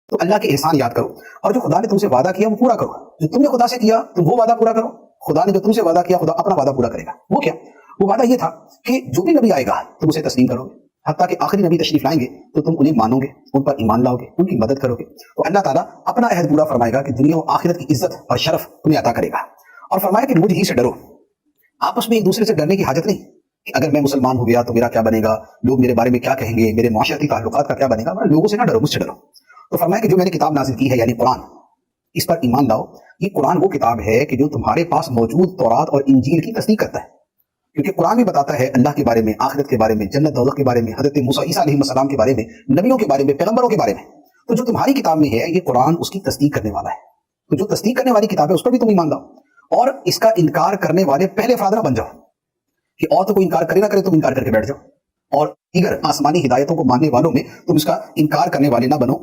तो अल्लाह के एहसान याद करो और जो खुदा ने तुमसे वादा किया वो पूरा करो। जो तुमने खुदा से किया तुम वो वादा पूरा करो। खुदा ने जो तुमसे वादा किया खुदा अपना वादा पूरा करेगा। वो क्या? वो वादा ये था कि जो भी नबी आएगा तुम उसे तस्लीम करोगे, हत्ता कि आखिरी नबी तशरीफ लाएंगे तो तुम उन्हें मानोगे, उन पर ईमान लाओगे, उनकी मदद करोगे। तो अल्लाह ताला अपना अहद पूरा फरमाएगा कि दुनिया और आखिरत की इज्जत और शरफ तुम्हें अता करेगा। और फरमाया कि मुझ ही से डरो। आपस में एक दूसरे से डरने की हाजत नहीं कि अगर मैं मुसलमान हो गया तो मेरा क्या बनेगा, लोग मेरे बारे में क्या कहेंगे, मेरे माशरती ताल्लुकात का क्या बनेगा। लोगों से ना डरो, मुझसे डरो। तो फरमाया कि जो मैंने किताब नाजिल की है यानी कुरान, इस पर ईमान लाओ। ये कुरान वो किताब है कि जो तुम्हारे पास मौजूद तौरात और इंजील की तस्दीक करता है, क्योंकि कुरान भी बताता है अल्लाह के बारे में, आखिरत के बारे में, जन्नत दोज़ख के बारे में, हजरत मूसा ईसा अलैहिस्सलाम के बारे में, नबियों के बारे में, पैगंबरों के बारे में। तो जो तुम्हारी किताब में है ये कुरान उसकी तस्दीक करने वाला है। तो जो तस्दीक करने वाली किताब है उस पर भी तुम ईमान लाओ और इसका इनकार करने वाले पहले अफराद ना बन जाओ कि और तो कोई इनकार करे ना करे तुम इनकार करके बैठ जाओ, और दीगर आसमानी हिदायतों को मानने वालों में तुम इसका इनकार करने वाले ना बनो।